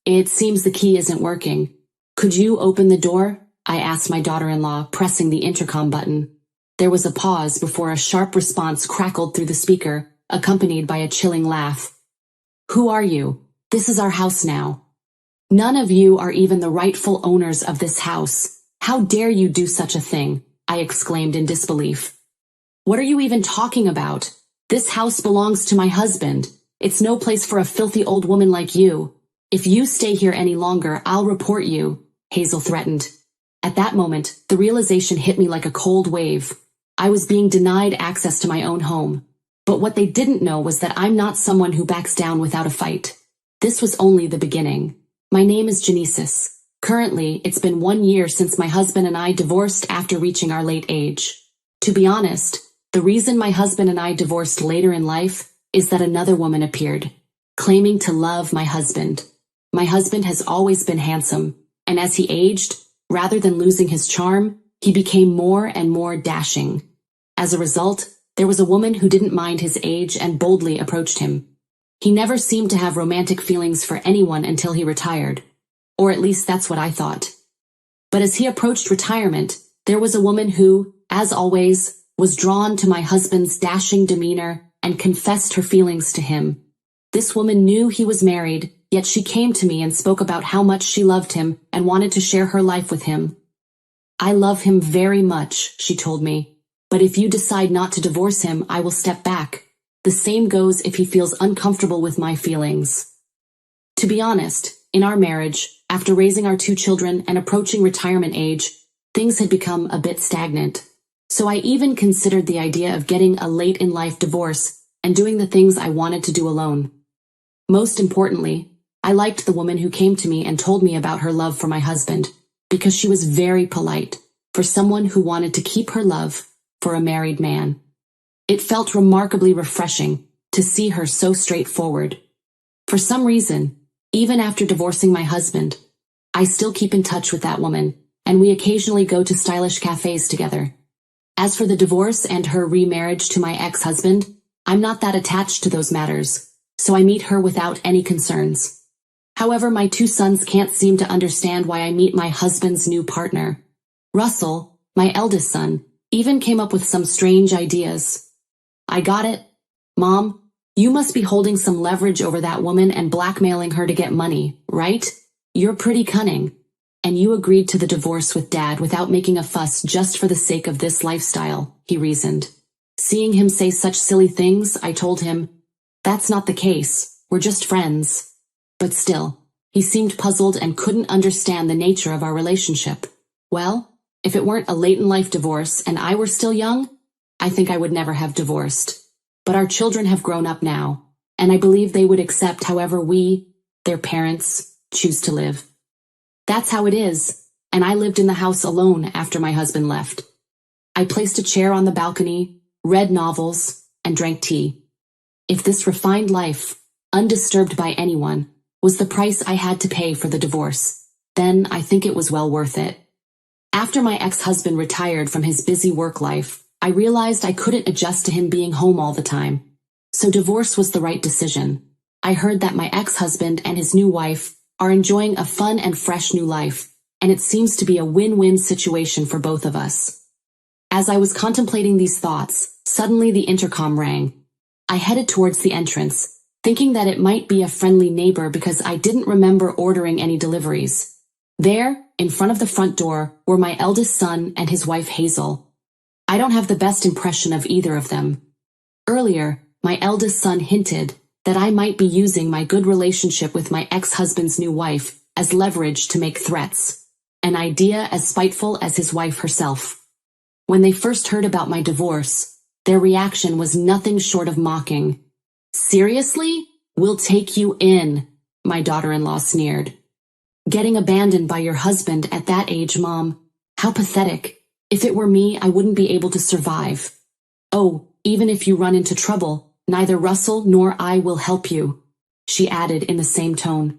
It seems the key isn't working. Could you open the door? I asked my daughter-in-law, pressing the intercom button. There was a pause before a sharp response crackled through the speaker, accompanied by a chilling laugh. Who are you? This is our house now. None of you are even the rightful owners of this house. How dare you do such a thing? I exclaimed in disbelief. What are you even talking about? This house belongs to my husband. It's no place for a filthy old woman like you. If you stay here any longer, I'll report you, Hazel threatened. At that moment, the realization hit me like a cold wave. I was being denied access to my own home. But what they didn't know was that I'm not someone who backs down without a fight. This was only the beginning. My name is Genesis. Currently, it's been 1 year since my husband and I divorced after reaching our late age. To be honest, the reason my husband and I divorced later in life is that another woman appeared, claiming to love my husband. My husband has always been handsome, and as he aged, rather than losing his charm, he became more and more dashing. As a result, there was a woman who didn't mind his age and boldly approached him. He never seemed to have romantic feelings for anyone until he retired. Or at least that's what I thought. But as he approached retirement, there was a woman who, as always, was drawn to my husband's dashing demeanor and confessed her feelings to him. This woman knew he was married, yet she came to me and spoke about how much she loved him and wanted to share her life with him. I love him very much, she told me, but if you decide not to divorce him, I will step back. The same goes if he feels uncomfortable with my feelings. To be honest, in our marriage, after raising our 2 children and approaching retirement age, things had become a bit stagnant. So I even considered the idea of getting a late-in-life divorce and doing the things I wanted to do alone. Most importantly, I liked the woman who came to me and told me about her love for my husband, because she was very polite for someone who wanted to keep her love for a married man. It felt remarkably refreshing to see her so straightforward. For some reason, even after divorcing my husband, I still keep in touch with that woman, and we occasionally go to stylish cafes together. As for the divorce and her remarriage to my ex-husband, I'm not that attached to those matters, so I meet her without any concerns. However, my 2 sons can't seem to understand why I meet my husband's new partner. Russell, my eldest son, even came up with some strange ideas. I got it. Mom, you must be holding some leverage over that woman and blackmailing her to get money, right? You're pretty cunning. And you agreed to the divorce with Dad without making a fuss just for the sake of this lifestyle, he reasoned. Seeing him say such silly things, I told him, that's not the case, we're just friends. But still, he seemed puzzled and couldn't understand the nature of our relationship. Well, if it weren't a late-in-life divorce and I were still young, I think I would never have divorced. But our children have grown up now, and I believe they would accept however we, their parents, choose to live. That's how it is, and I lived in the house alone after my husband left. I placed a chair on the balcony, read novels, and drank tea. If this refined life, undisturbed by anyone, was the price I had to pay for the divorce, then I think it was well worth it. After my ex-husband retired from his busy work life, I realized I couldn't adjust to him being home all the time. So divorce was the right decision. I heard that my ex-husband and his new wife are enjoying a fun and fresh new life, and it seems to be a win-win situation for both of us. As I was contemplating these thoughts, suddenly the intercom rang. I headed towards the entrance, thinking that it might be a friendly neighbor because I didn't remember ordering any deliveries. There, in front of the front door, were my eldest son and his wife Hazel. I don't have the best impression of either of them. Earlier, my eldest son hinted that I might be using my good relationship with my ex-husband's new wife as leverage to make threats, an idea as spiteful as his wife herself. When they first heard about my divorce, their reaction was nothing short of mocking. Seriously? We'll take you in, my daughter-in-law sneered. Getting abandoned by your husband at that age, Mom. How pathetic. If it were me, I wouldn't be able to survive. Oh, even if you run into trouble, neither Russell nor I will help you, she added in the same tone.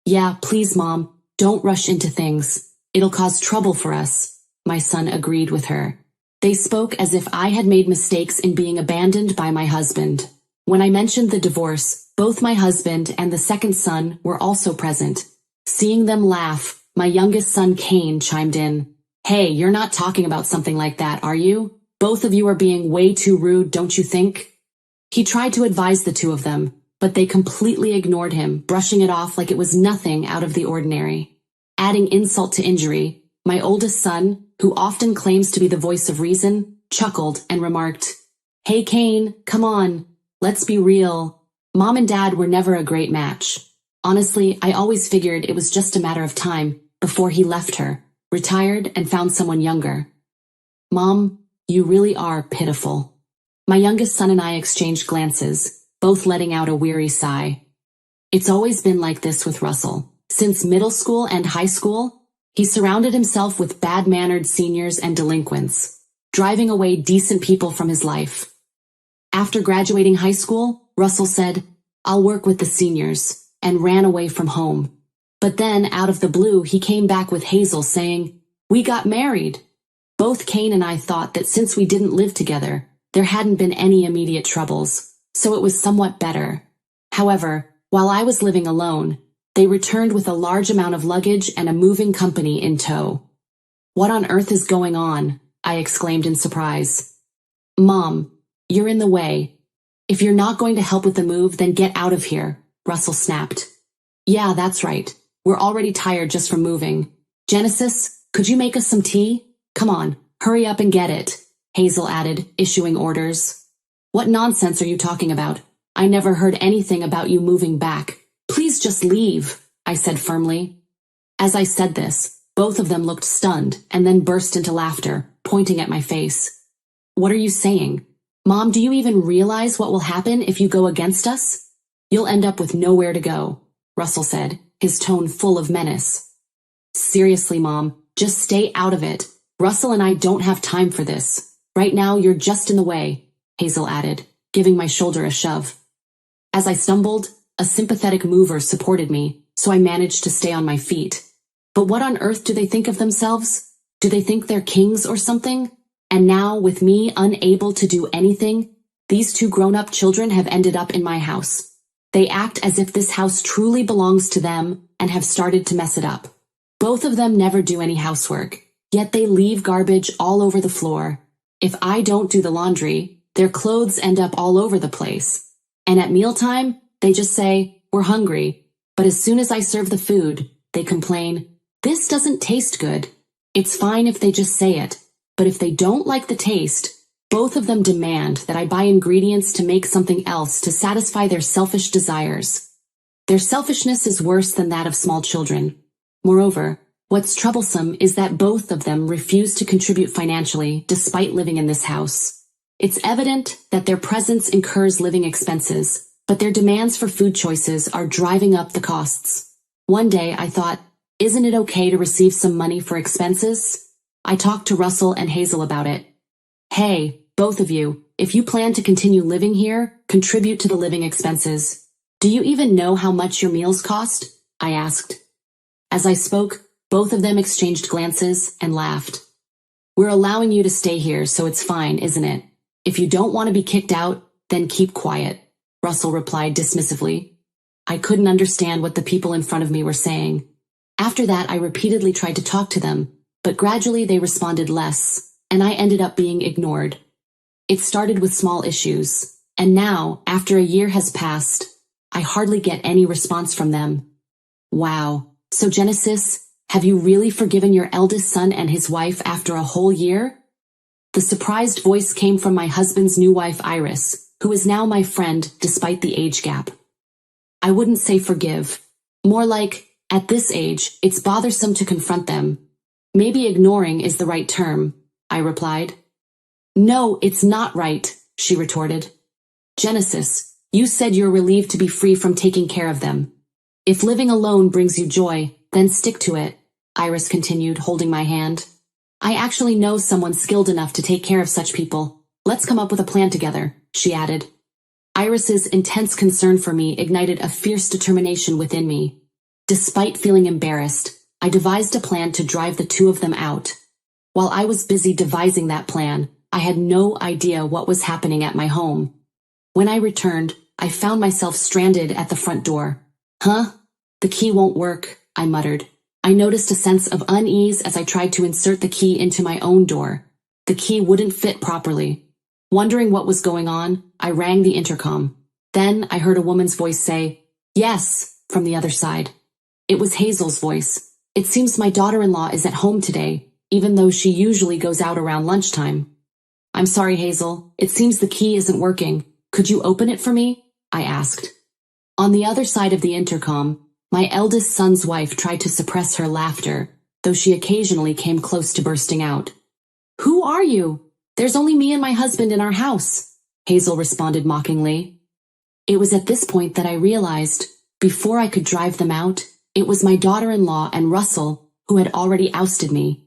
Yeah, please, Mom, don't rush into things. It'll cause trouble for us, my son agreed with her. They spoke as if I had made mistakes in being abandoned by my husband. When I mentioned the divorce, Both my husband and the second son were also present. Seeing them laugh, my youngest son Cain chimed in. Hey, you're not talking about something like that, are you? Both of you are being way too rude, don't you think? He tried to advise the two of them, but they completely ignored him, brushing it off like it was nothing out of the ordinary. Adding insult to injury, my oldest son, who often claims to be the voice of reason, chuckled and remarked, Hey Cain, come on, let's be real. Mom and Dad were never a great match. Honestly, I always figured it was just a matter of time before he left her, retired and found someone younger. Mom, you really are pitiful. My youngest son and I exchanged glances, both letting out a weary sigh. It's always been like this with Russell. Since middle school and high school, he surrounded himself with bad-mannered seniors and delinquents, driving away decent people from his life. After graduating high school, Russell said, I'll work with the seniors, and ran away from home. But then, out of the blue, he came back with Hazel saying, We got married. Both Cain and I thought that since we didn't live together, there hadn't been any immediate troubles, so it was somewhat better. However, while I was living alone, they returned with a large amount of luggage and a moving company in tow. What on earth is going on? I exclaimed in surprise. Mom, you're in the way. If you're not going to help with the move, then get out of here, Russell snapped. Yeah, that's right. We're already tired just from moving. Genesis, could you make us some tea? Come on, hurry up and get it, Hazel added, issuing orders. What nonsense are you talking about? I never heard anything about you moving back. Please just leave, I said firmly. As I said this, both of them looked stunned and then burst into laughter, pointing at my face. What are you saying? Mom, do you even realize what will happen if you go against us? You'll end up with nowhere to go, Russell said, his tone full of menace. Seriously, Mom, just stay out of it. Russell and I don't have time for this. Right now, you're just in the way, Hazel added, giving my shoulder a shove. As I stumbled, a sympathetic mover supported me, so I managed to stay on my feet. But what on earth do they think of themselves? Do they think they're kings or something? And now, with me unable to do anything, these two grown-up children have ended up in my house. They act as if this house truly belongs to them and have started to mess it up. Both of them never do any housework, yet they leave garbage all over the floor. If I don't do the laundry, their clothes end up all over the place. And at mealtime, they just say, We're hungry. But as soon as I serve the food, they complain, This doesn't taste good. It's fine if they just say it. But if they don't like the taste, both of them demand that I buy ingredients to make something else to satisfy their selfish desires. Their selfishness is worse than that of small children. Moreover, what's troublesome is that both of them refuse to contribute financially despite living in this house. It's evident that their presence incurs living expenses, but their demands for food choices are driving up the costs. One day I thought, isn't it okay to receive some money for expenses? I talked to Russell and Hazel about it. Hey, both of you, if you plan to continue living here, contribute to the living expenses. Do you even know how much your meals cost? I asked. As I spoke, both of them exchanged glances and laughed. We're allowing you to stay here, so it's fine, isn't it? If you don't want to be kicked out, then keep quiet, Russell replied dismissively. I couldn't understand what the people in front of me were saying. After that, I repeatedly tried to talk to them, but gradually they responded less, and I ended up being ignored. It started with small issues, and now, after a year has passed, I hardly get any response from them. Wow, so Genesis, have you really forgiven your eldest son and his wife after a whole year? The surprised voice came from my husband's new wife Iris, who is now my friend despite the age gap. I wouldn't say forgive. More like, at this age, it's bothersome to confront them. Maybe ignoring is the right term, I replied. No, it's not right, she retorted. Genesis, you said you're relieved to be free from taking care of them. If living alone brings you joy, then stick to it, Iris continued, holding my hand. I actually know someone skilled enough to take care of such people. Let's come up with a plan together, she added. Iris's intense concern for me ignited a fierce determination within me. Despite feeling embarrassed, I devised a plan to drive the two of them out. While I was busy devising that plan, I had no idea what was happening at my home. When I returned, I found myself stranded at the front door. Huh? The key won't work, I muttered. I noticed a sense of unease as I tried to insert the key into my own door. The key wouldn't fit properly. Wondering what was going on, I rang the intercom. Then I heard a woman's voice say, "Yes," from the other side. It was Hazel's voice. "It seems my daughter-in-law is at home today, even though she usually goes out around lunchtime." "I'm sorry, Hazel. It seems the key isn't working. Could you open it for me?" I asked. On the other side of the intercom, my eldest son's wife tried to suppress her laughter, though she occasionally came close to bursting out. "Who are you? There's only me and my husband in our house," Hazel responded mockingly. It was at this point that I realized, before I could drive them out, it was my daughter-in-law and Russell who had already ousted me.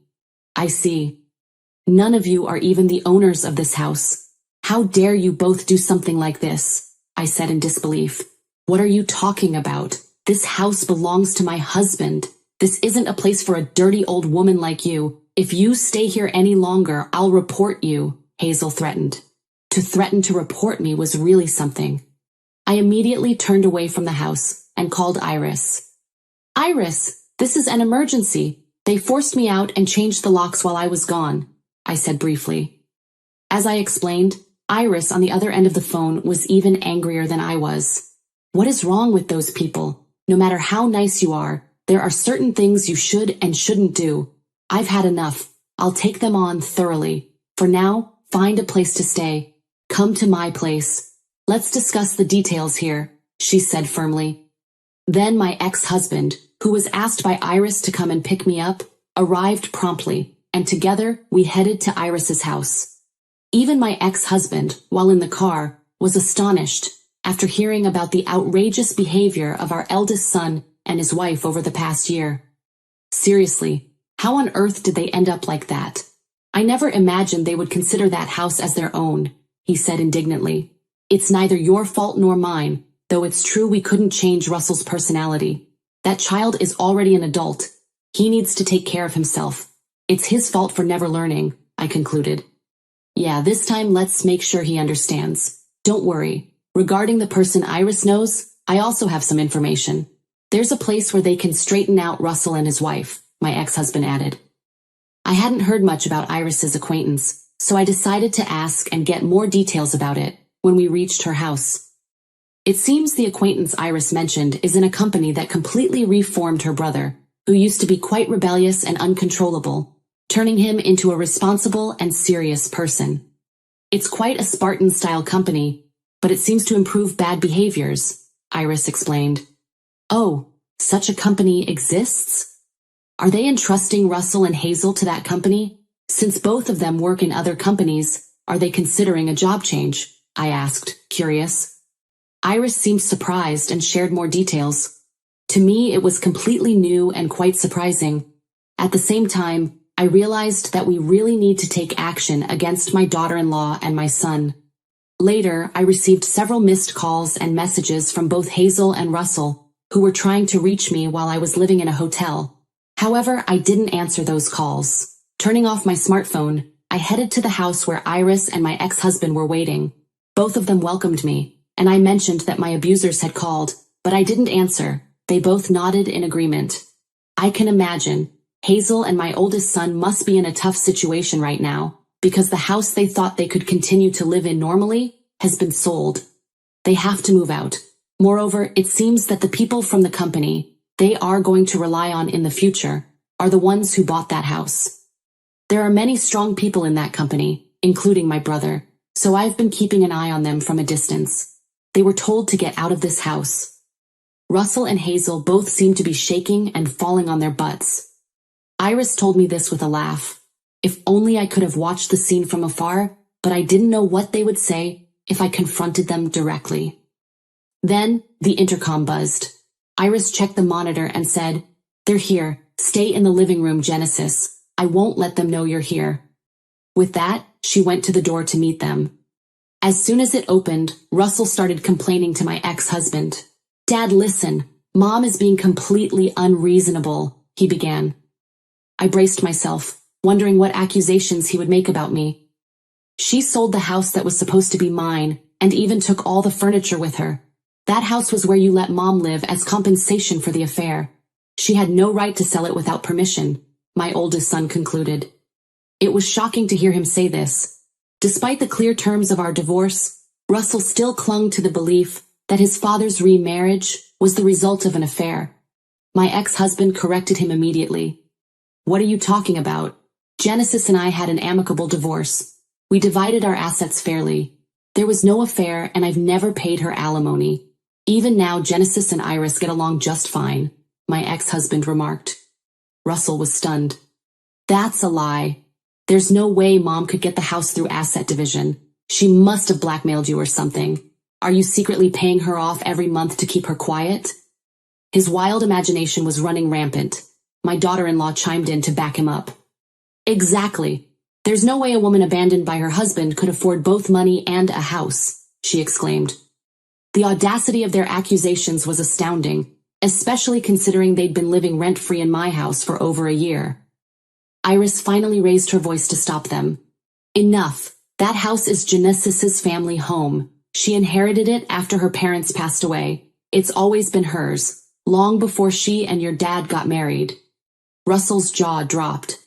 "I see. None of you are even the owners of this house. How dare you both do something like this?" I said in disbelief. "What are you talking about? This house belongs to my husband. This isn't a place for a dirty old woman like you. If you stay here any longer, I'll report you," Hazel threatened. To threaten to report me was really something. I immediately turned away from the house and called Iris. "Iris, this is an emergency. They forced me out and changed the locks while I was gone," I said briefly. As I explained, Iris on the other end of the phone was even angrier than I was. "What is wrong with those people? No matter how nice you are, there are certain things you should and shouldn't do. I've had enough. I'll take them on thoroughly. For now, find a place to stay. Come to my place. Let's discuss the details here," she said firmly. Then my ex-husband, who was asked by Iris to come and pick me up, arrived promptly, and together we headed to Iris's house. Even my ex-husband, while in the car, was astonished after hearing about the outrageous behavior of our eldest son and his wife over the past year. Seriously, how on earth did they end up like that? "I never imagined they would consider that house as their own," he said indignantly. "It's neither your fault nor mine, though it's true we couldn't change Russell's personality. That child is already an adult. He needs to take care of himself. It's his fault for never learning," I concluded. "Yeah, this time let's make sure he understands. Don't worry. Regarding the person Iris knows, I also have some information. There's a place where they can straighten out Russell and his wife," my ex-husband added. I hadn't heard much about Iris's acquaintance, so I decided to ask and get more details about it when we reached her house. It seems the acquaintance Iris mentioned is in a company that completely reformed her brother, who used to be quite rebellious and uncontrollable, turning him into a responsible and serious person. "It's quite a Spartan-style company, but it seems to improve bad behaviors," Iris explained. "Oh, such a company exists? Are they entrusting Russell and Hazel to that company? Since both of them work in other companies, are they considering a job change?" I asked, curious. Iris seemed surprised and shared more details. To me, it was completely new and quite surprising. At the same time, I realized that we really need to take action against my daughter-in-law and my son. Later, I received several missed calls and messages from both Hazel and Russell, who were trying to reach me while I was living in a hotel. However, I didn't answer those calls. Turning off my smartphone, I headed to the house where Iris and my ex-husband were waiting. Both of them welcomed me, and I mentioned that my abusers had called, but I didn't answer. They both nodded in agreement. I can imagine. Hazel and my oldest son must be in a tough situation right now, because the house they thought they could continue to live in normally has been sold. They have to move out. Moreover, it seems that the people from the company they are going to rely on in the future are the ones who bought that house. There are many strong people in that company, including my brother, so I've been keeping an eye on them from a distance. They were told to get out of this house. Russell and Hazel both seemed to be shaking and falling on their butts. Iris told me this with a laugh. If only I could have watched the scene from afar, but I didn't know what they would say if I confronted them directly. Then, the intercom buzzed. Iris checked the monitor and said, "They're here. Stay in the living room, Genesis. I won't let them know you're here." With that, she went to the door to meet them. As soon as it opened, Russell started complaining to my ex-husband. "Dad, listen. Mom is being completely unreasonable," he began. I braced myself, wondering what accusations he would make about me. "She sold the house that was supposed to be mine, and even took all the furniture with her. That house was where you let Mom live as compensation for the affair. She had no right to sell it without permission, my oldest son concluded. It was shocking to hear him say this. Despite the clear terms of our divorce, Russell still clung to the belief that his father's remarriage was the result of an affair. My ex-husband corrected him immediately. What are you talking about? Genesis and I had an amicable divorce. We divided our assets fairly. There was no affair, and I've never paid her alimony. Even now, Genesis and Iris get along just fine, my ex-husband remarked. Russell was stunned. That's a lie. There's no way Mom could get the house through asset division. She must have blackmailed you or something. Are you secretly paying her off every month to keep her quiet? His wild imagination was running rampant. My daughter-in-law chimed in to back him up. Exactly. There's no way a woman abandoned by her husband could afford both money and a house, she exclaimed. The audacity of their accusations was astounding, especially considering they'd been living rent-free in my house for over a year. Iris finally raised her voice to stop them. Enough. That house is Genesis's family home. She inherited it after her parents passed away. It's always been hers, long before she and your dad got married. Russell's jaw dropped.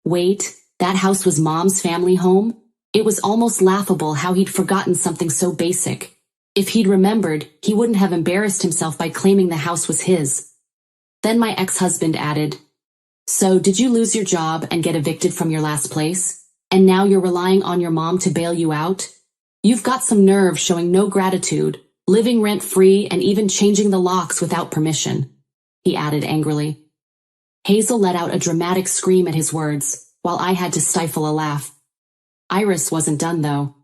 Wait, that house was Mom's family home? It was almost laughable how he'd forgotten something so basic. If he'd remembered, he wouldn't have embarrassed himself by claiming the house was his. Then my ex-husband added, So, did you lose your job and get evicted from your last place? And now you're relying on your mom to bail you out? You've got some nerve showing no gratitude, living rent-free and even changing the locks without permission, he added angrily. Hazel let out a dramatic scream at his words, while I had to stifle a laugh. Iris wasn't done, though.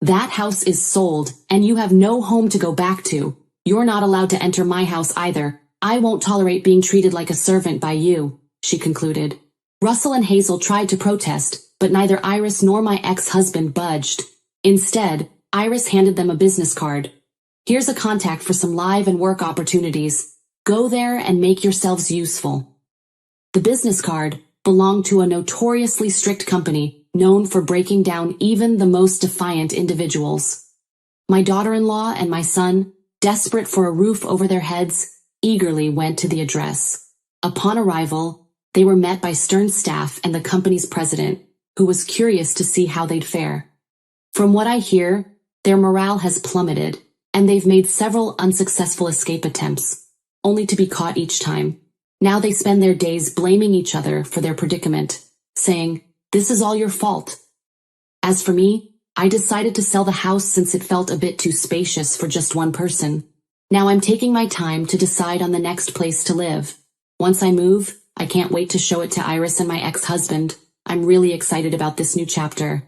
That house is sold, and you have no home to go back to. You're not allowed to enter my house either. I won't tolerate being treated like a servant by you, she concluded. Russell and Hazel tried to protest, but neither Iris nor my ex-husband budged. Instead, Iris handed them a business card. Here's a contact for some live and work opportunities. Go there and make yourselves useful. The business card belonged to a notoriously strict company known for breaking down even the most defiant individuals. My daughter-in-law and my son, desperate for a roof over their heads, eagerly went to the address. Upon arrival, they were met by stern staff and the company's president, who was curious to see how they'd fare. From what I hear, their morale has plummeted, and they've made several unsuccessful escape attempts, only to be caught each time. Now they spend their days blaming each other for their predicament, saying, "This is all your fault." As for me, I decided to sell the house since it felt a bit too spacious for just one person. Now I'm taking my time to decide on the next place to live. Once I move, I can't wait to show it to Iris and my ex-husband. I'm really excited about this new chapter.